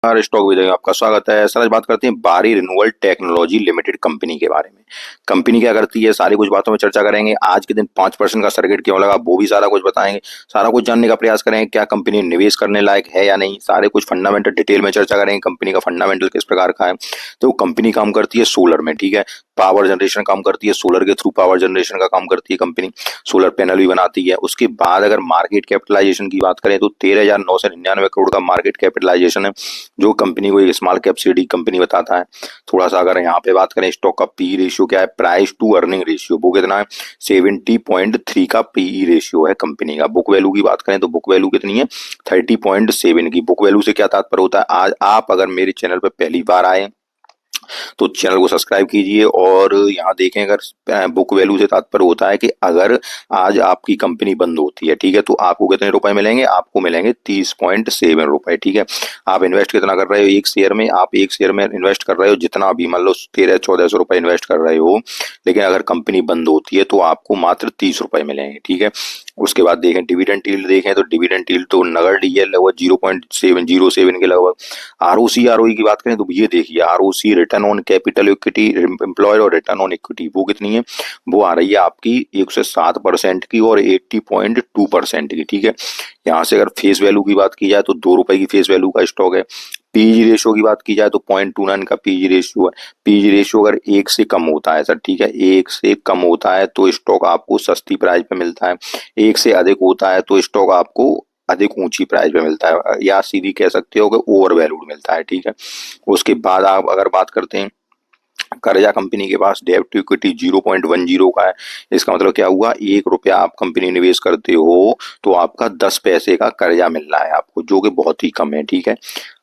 Stock with में आपका स्वागत है सर। आज बात करते हैं बारी रिन्यूएबल टेक्नोलॉजी लिमिटेड कंपनी के बारे में। कंपनी क्या करती है, सारी कुछ बातों में चर्चा करेंगे। आज के दिन 5% का सर्किट क्यों लगा वो भी सारा कुछ बताएंगे। सारा कुछ जानने का प्रयास करेंगे, क्या कंपनी निवेश करने लायक है या नहीं। सारे कुछ फंडामेंटल डिटेल में चर्चा करेंगे, कंपनी का फंडामेंटल किस प्रकार का है। तो कंपनी काम करती है सोलर में, ठीक है। पावर जनरेशन काम करती है, सोलर के थ्रू पावर जनरेशन का काम करती है कंपनी। सोलर पैनल भी बनाती है। उसके बाद अगर मार्केट कैपिटलाइजेशन की बात करें तो 13,999 करोड़ का मार्केट कैपिटलाइजेशन है, जो कंपनी को एक स्मॉल कैप सीडी कंपनी बताता है। थोड़ा सा अगर यहाँ पे बात करें स्टॉक का पी रेशियो क्या है, प्राइस टू अर्निंग रेशियो, वो कितना है 70.3 का पीई रेशियो है कंपनी का। बुक वैल्यू की बात करें तो बुक वैल्यू कितनी है 30.7 की। बुक वैल्यू से क्या तात्पर्य होता है, आज आप अगर मेरे चैनल पर पहली बार आए तो चैनल को सब्सक्राइब कीजिए। और यहाँ देखें, अगर बुक वैल्यू से तात्पर्य होता है कि अगर आज आपकी कंपनी बंद होती है, ठीक है, तो आपको कितने रुपए मिलेंगे, आपको मिलेंगे 30.7 रुपए, ठीक है। आप इन्वेस्ट कितना कर रहे हो एक शेयर में, आप एक शेयर में इन्वेस्ट कर रहे हो जितना भी, मान लो 1300-1400 रुपए इन्वेस्ट कर रहे हो, लेकिन अगर कंपनी बंद होती है तो आपको मात्र 30 रुपए मिलेंगे, ठीक है। उसके बाद देखें डिविडेंड यील्ड, देखें तो डिविडेंड यील्ड तो नगद ये लगभग 0.707 के लगभग। आरओसी आरओई की बात करें तो ये देखिए, ROC return on capital equity employed और रिटर्न ऑन इक्विटी, वो कितनी है, वो आ रही है आपकी 107% की और 80.2% की, ठीक है। यहाँ से अगर फेस वैल्यू की बात की जाए तो 2 रुपए की फेस वैल्यू का स्टॉक है। पीजी रेशियो की बात की जाए तो 0.29 का पीजी रेशियो है। पीजी रेशियो अगर 1 से कम होता है सर, ठीक है, 1 से कम होता है तो स्टॉक आपको सस्ती प्राइस पे मिलता है। 1 से अधिक होता है तो स्टॉक आपको अधिक ऊंची प्राइस पे मिलता है, या सीधी कह सकते हो कि ओवर वैल्यूड मिलता है, ठीक है। उसके बाद आप अगर बात करते हैं कर्जा, कंपनी के पास डेब्ट टू इक्विटी 0.10 का है। इसका मतलब क्या हुआ, 1 रुपया आप कंपनी निवेश करते हो तो आपका 10 पैसे का कर्जा मिल रहा है आपको, जो कि बहुत ही कम है, ठीक है।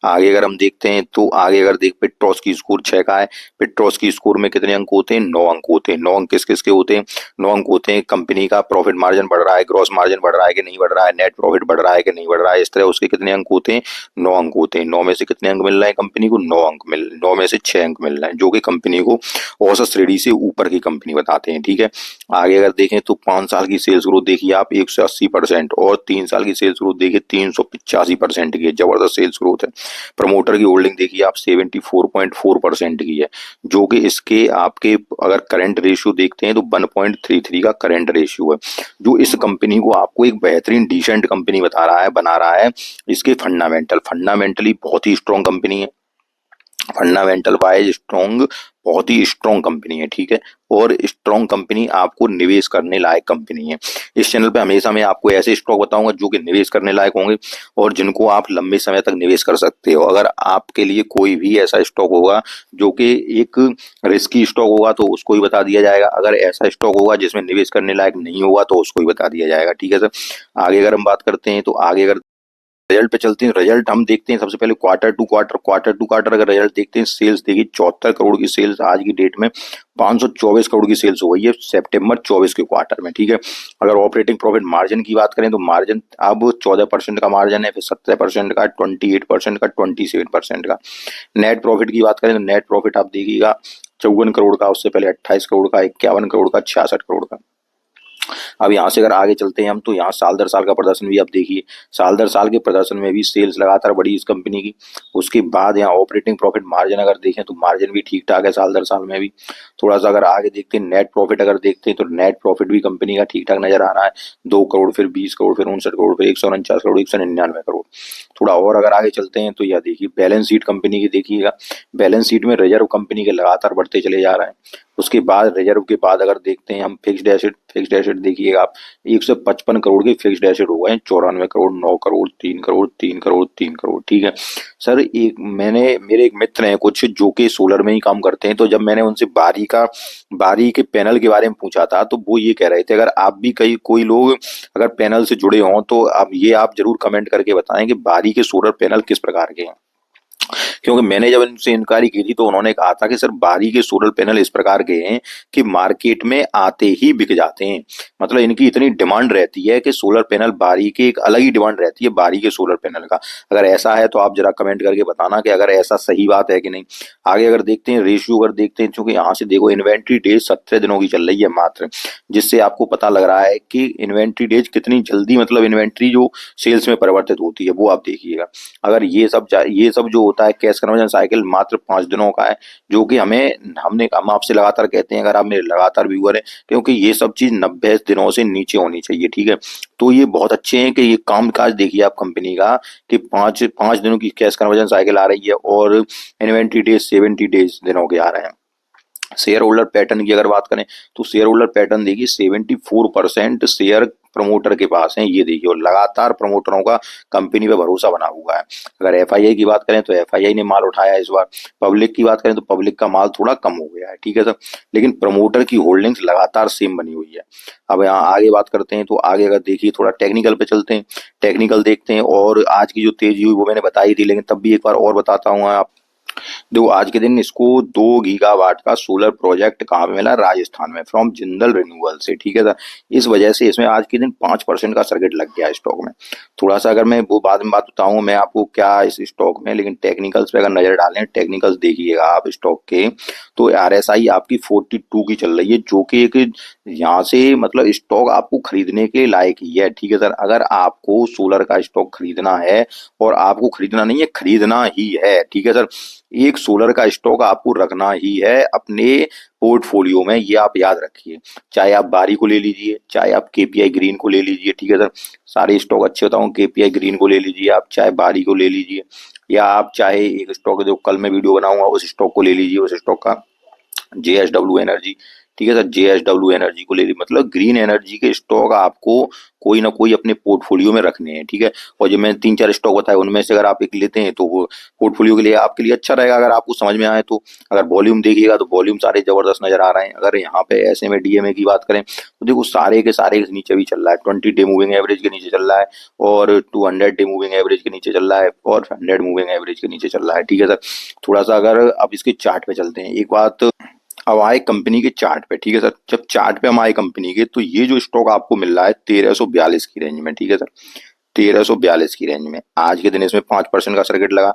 आगे अगर हम देखते हैं तो आगे अगर देख पेट्रोस की स्कोर 6 का है। पेट्रोस की स्कोर में कितने अंक होते हैं, 9 अंक होते हैं। 9 अंक किस किस के होते हैं, 9 अंक होते हैं कंपनी का प्रॉफिट मार्जिन बढ़ रहा है, ग्रॉस मार्जिन बढ़ रहा है कि नहीं बढ़ रहा है, नेट प्रॉफिट बढ़ रहा है कि नहीं बढ़ रहा है, इस तरह उसके कितने अंक होते हैं, 9 अंक होते हैं। 9 में से कितने अंक मिल रहे हैं कंपनी को, 9 में से 6 अंक मिल रहे हैं, जो कि कंपनी को औसत श्रेणी से ऊपर की कंपनी बताते हैं, ठीक है। आगे अगर देखें तो 5 साल की सेल्स ग्रोथ देखिए आप 180% और 3 साल की सेल्स ग्रोथ देखिए 385% की है, जबरदस्त सेल्स ग्रोथ है। प्रमोटर की होल्डिंग देखिए आप 74.4% की है, जो कि इसके आपके अगर करंट रेशियो देखते हैं तो 1.33 का करंट रेशियो है, जो इस कंपनी को आपको एक बेहतरीन डिसेंट कंपनी बता रहा है, बना रहा है। इसके फंडामेंटली बहुत ही स्ट्रॉन्ग कंपनी है, फंडामेंटल वाइज स्ट्रॉन्ग, बहुत ही स्ट्रॉन्ग कंपनी है, ठीक है। और स्ट्रॉन्ग कंपनी आपको निवेश करने लायक कंपनी है। इस चैनल पे हमेशा मैं आपको ऐसे स्टॉक बताऊंगा जो कि निवेश करने लायक होंगे और जिनको आप लंबे समय तक निवेश कर सकते हो। अगर आपके लिए कोई भी ऐसा स्टॉक होगा जो कि एक रिस्की स्टॉक होगा तो उसको ही बता दिया जाएगा, अगर ऐसा स्टॉक होगा जिसमें निवेश करने लायक नहीं होगा तो उसको ही बता दिया जाएगा, ठीक है सर। आगे अगर हम बात करते हैं तो आगे अगर रिजल्ट पे चलते हैं, रिजल्ट हम देखते हैं सबसे पहले क्वार्टर अगर रिजल्ट देखते हैं, सेल्स देखिए 74 करोड़ की सेल्स आज की डेट में 524 करोड़ की सेल्स हो गई है सितंबर 24 के क्वार्टर में, ठीक है। अगर ऑपरेटिंग प्रॉफिट मार्जिन की बात करें तो मार्जिन अब 14% का मार्जिन है, फिर 17% का, 28% का, 27% का। नेट प्रॉफिट की बात करें तो नेट प्रॉफिट आप देखिएगा 54 करोड़ का, उससे पहले 28 करोड़ का, 51 करोड़ का, 66 करोड़ का। अब यहाँ से अगर आगे चलते हैं हम तो यहाँ साल दर साल का प्रदर्शन भी आप देखिए, साल दर साल के प्रदर्शन में भी सेल्स लगातार बढ़ी इस कंपनी की। उसके बाद यहाँ ऑपरेटिंग प्रॉफिट मार्जिन अगर देखें तो मार्जिन भी ठीक ठाक है साल दर साल में भी। थोड़ा सा अगर आगे देखते हैं नेट प्रॉफिट अगर देखते हैं तो नेट प्रॉफिट भी कंपनी का ठीक ठाक नजर आ रहा है, 2 करोड़, फिर 20 करोड़, फिर 59 करोड़, फिर 149 करोड़, 199 करोड़। थोड़ा और अगर आगे चलते हैं तो यह देखिए बैलेंस शीट कंपनी की देखिएगा, बैलेंस शीट में रिजर्व कंपनी के लगातार बढ़ते चले जा रहे हैं। उसके बाद रिजर्व के बाद अगर देखते हैं हम फिक्स्ड एसेट देखिएगा आप 155 करोड़ के फिक्स्ड एसेट हो गए हैं, 94 करोड़, 9 करोड़, 3 करोड़, 3 करोड़, 3 करोड़, ठीक है सर। मेरे एक मित्र हैं कुछ जो कि सोलर में ही काम करते हैं, तो जब मैंने उनसे बारी के पैनल के बारे में पूछा था तो वो ये कह रहे थे अगर आप भी कोई लोग अगर पैनल से जुड़े हों तो अब ये आप जरूर कमेंट करके बताएं कि बारी के सोलर पैनल किस प्रकार के हैं। क्योंकि मैंने जब इनसे इंक्वायरी की थी तो उन्होंने कहा था कि सर बारी के सोलर पैनल इस प्रकार के हैं कि मार्केट में आते ही बिक जाते हैं। मतलब इनकी इतनी डिमांड रहती है कि सोलर पैनल बारी की एक अलग ही डिमांड रहती है बारी के सोलर पैनल का। अगर ऐसा है तो आप जरा कमेंट करके बताना कि अगर ऐसा सही बात है कि नहीं। आगे अगर देखते हैं रेशियो, अगर देखते हैं क्योंकि यहाँ से देखो इन्वेंट्री डेज 17 दिनों की चल रही है मात्र, जिससे आपको पता लग रहा है कि इन्वेंट्री डेज कितनी जल्दी, मतलब इन्वेंट्री जो सेल्स में परिवर्तित होती है वो आप देखिएगा। अगर ये सब जो होता है कैश कन्वर्जन साइकिल मात्र 5 दिनों का है, जो कि हम आपसे लगातार कहते हैं, अगर आप मेरे लगातार व्यूअर हैं, क्योंकि ये सब चीज 90 दिनों से नीचे होनी चाहिए, ठीक है। तो ये बहुत अच्छे हैं कि ये काम काज देखिए आप कंपनी का कि पांच पांच दिनों की कैश कन्वर्जन साइकिल आ रही है और इन्वेंट्री डेज 70 डेज दिनों के आ रहे हैं। शेयर होल्डर पैटर्न की अगर बात करें तो शेयर होल्डर पैटर्न देखिए 74% शेयर प्रमोटर के पास है, ये देखिए, और लगातार प्रमोटरों का कंपनी पे भरोसा बना हुआ है। अगर एफआईआई की बात करें तो एफआईआई ने माल उठाया है इस बार। पब्लिक की बात करें तो पब्लिक का माल थोड़ा कम हो गया है, ठीक है सर, लेकिन प्रमोटर की होल्डिंग्स लगातार सेम बनी हुई है। अब यहाँ आगे बात करते हैं तो आगे अगर देखिए थोड़ा टेक्निकल पे चलते हैं, टेक्निकल देखते हैं। और आज की जो तेजी हुई वो मैंने बताई थी, लेकिन तब भी एक बार और बताता हूँ आप। देखो आज के दिन इसको 2 गीगावाट का सोलर प्रोजेक्ट कहाँ पे मिला, राजस्थान में, फ्रॉम जिंदल रिन्यूअल से, ठीक है सर। इस वजह से इसमें आज के दिन 5% का सर्किट लग गया स्टॉक में। थोड़ा सा अगर मैं वो बाद में बात बताऊं मैं आपको क्या इस स्टॉक में, लेकिन टेक्निकल्स पे अगर नजर डालें, टेक्निकल्स देखिएगा आप स्टॉक के, तो आरएसआई आपकी 42 की चल रही है, जो कि एक यहाँ से मतलब स्टॉक आपको खरीदने के लायक ही है, ठीक है सर। अगर आपको सोलर का स्टॉक खरीदना है, और आपको खरीदना नहीं है, खरीदना ही है, ठीक है सर, एक सोलर का स्टॉक आपको रखना ही है अपने पोर्टफोलियो में, ये आप याद रखिए। चाहे आप बारी को ले लीजिए, चाहे आप केपीआई ग्रीन को ले लीजिए, ठीक है सर, सारे स्टॉक अच्छे बताऊं, केपीआई ग्रीन को ले लीजिए आप, चाहे बारी को ले लीजिए, या आप चाहे एक स्टॉक जो कल मैं वीडियो बनाऊंगा उस स्टॉक को ले लीजिए, उस स्टॉक का जेएसडब्ल्यू एनर्जी, ठीक है सर, जेएसडब्ल्यू एनर्जी को ले ली, मतलब ग्रीन एनर्जी के स्टॉक आपको कोई ना कोई अपने पोर्टफोलियो में रखने हैं, ठीक है। और जो मैंने 3-4 स्टॉक बताए उनमें से अगर आप एक लेते हैं तो वो पोर्टफोलियो के लिए आपके लिए अच्छा रहेगा, अगर आपको समझ में आए तो। अगर वॉल्यूम देखिएगा तो वॉल्यूम सारे जबरदस्त नजर आ रहे हैं। अगर यहाँ पे ऐसे में डीएमए की बात करें तो देखो सारे के सारे नीचे भी चल रहा है, 20 डे मूविंग एवरेज के नीचे चल रहा है, और 200 डे मूविंग एवरेज के नीचे चल रहा है, और 100 मूविंग एवरेज के नीचे चल रहा है, ठीक है सर। थोड़ा सा अगर अब इसके चार्ट पे चलते हैं एक बात, अब आए कंपनी के चार्ट पे, ठीक है सर। जब चार्ट पे हम आए कंपनी के तो ये जो स्टॉक आपको मिल रहा है 1342 की रेंज में, ठीक है सर, 1342 की रेंज में। आज के दिन इसमें 5% का सर्किट लगा,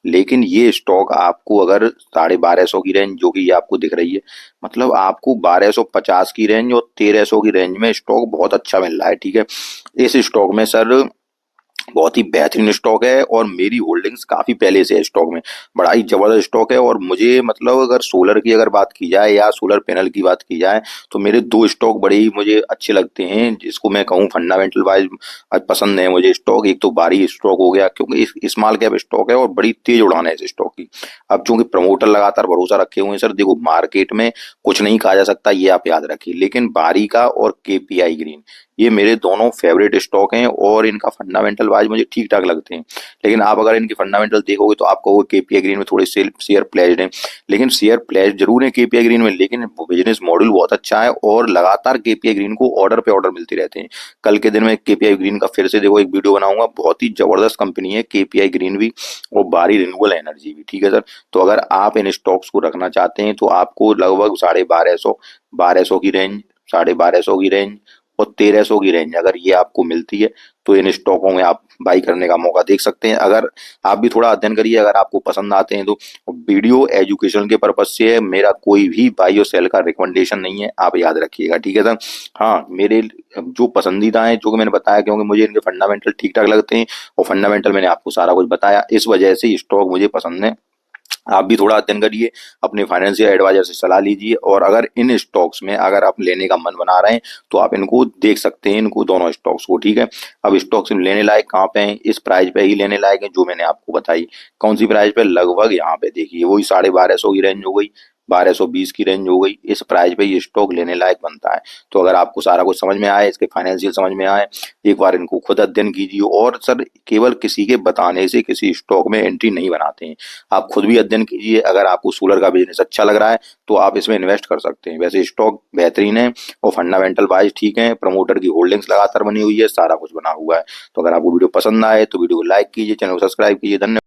लेकिन ये स्टॉक आपको अगर 1250 की रेंज जो कि ये आपको दिख रही है, मतलब आपको 1250 की रेंज और 1300 की रेंज में स्टॉक बहुत अच्छा मिल रहा है, ठीक है। इस स्टॉक में सर बहुत ही बेहतरीन स्टॉक है, और मेरी होल्डिंग्स काफी पहले से है स्टॉक में, बड़ा ही जबरदस्त स्टॉक है। और मुझे मतलब अगर सोलर की अगर बात की जाए या सोलर पैनल की बात की जाए तो मेरे 2 स्टॉक बड़े ही मुझे अच्छे लगते हैं, जिसको मैं कहूँ फंडामेंटल वाइज पसंद है मुझे स्टॉक। एक तो बारी स्टॉक हो गया, क्योंकि स्मॉल कैप स्टॉक है और बड़ी तेज उड़ान है इस स्टॉक की। अब चूंकि प्रमोटर लगातार भरोसा रखे हुए हैं सर, देखो मार्केट में कुछ नहीं कहा जा सकता, ये आप याद रखिए, लेकिन बारी का और केपीआई ग्रीन ये मेरे दोनों फेवरेट स्टॉक हैं, और इनका फंडामेंटल वाइज मुझे ठीक ठाक लगते हैं। लेकिन आप अगर इनके फंडामेंटल देखोगे तो आप कहोगे केपीआई ग्रीन में थोड़े शेयर प्लेस्ड हैं, लेकिन शेयर प्लेस्ड जरूर है केपीआई ग्रीन में, लेकिन बिजनेस मॉडल बहुत अच्छा है, और लगातार केपीआई ग्रीन को ऑर्डर पे ऑर्डर मिलते रहते हैं। कल के दिन में केपीआई ग्रीन का फिर से देखो एक वीडियो बनाऊंगा, बहुत ही जबरदस्त कंपनी है केपीआई ग्रीन भी, और बारी रिन्यूअल एनर्जी भी, ठीक है सर। तो अगर आप इन स्टॉक्स को रखना चाहते हैं तो आपको लगभग 1250 की रेंज, 1250 की रेंज और 1300 की रेंज अगर ये आपको मिलती है तो इन स्टॉकों में आप बाई करने का मौका देख सकते हैं। अगर आप भी थोड़ा अध्ययन करिए, अगर आपको पसंद आते हैं तो। वीडियो एजुकेशन के पर्पज से है, मेरा कोई भी बाई और सेल का रिकमेंडेशन नहीं है, आप याद रखिएगा, ठीक है सर। हाँ, मेरे जो पसंदीदा है जो कि मैंने बताया, क्योंकि मुझे इनके फंडामेंटल ठीक ठाक लगते हैं, और फंडामेंटल मैंने आपको सारा कुछ बताया, इस वजह से स्टॉक मुझे पसंद है। आप भी थोड़ा अध्ययन करिए, अपने फाइनेंशियल एडवाइजर से सलाह लीजिए, और अगर इन स्टॉक्स में अगर आप लेने का मन बना रहे हैं तो आप इनको देख सकते हैं, इनको दोनों स्टॉक्स को, ठीक है। अब स्टॉक्स लेने लायक कहाँ पे हैं, इस प्राइस पे ही लेने लायक है जो मैंने आपको बताई। कौन सी प्राइस पे, लगभग यहाँ पे देखिए वही 1250 की रेंज हो गई, 1220 की रेंज हो गई, इस प्राइस पे ये स्टॉक लेने लायक बनता है। तो अगर आपको सारा कुछ समझ में आए, इसके फाइनेंशियल समझ में आए, एक बार इनको खुद अध्ययन कीजिए। और सर केवल किसी के बताने से किसी स्टॉक में एंट्री नहीं बनाते हैं, आप खुद भी अध्ययन कीजिए। अगर आपको सोलर का बिजनेस अच्छा लग रहा है तो आप इसमें इन्वेस्ट कर सकते हैं। वैसे स्टॉक बेहतरीन है और फंडामेंटल वाइज ठीक है, प्रमोटर की होल्डिंग्स लगातार बनी हुई है, सारा कुछ बना हुआ है। तो अगर आपको वीडियो पसंद आए तो वीडियो को लाइक कीजिए, चैनल को सब्सक्राइब कीजिए। धन्यवाद।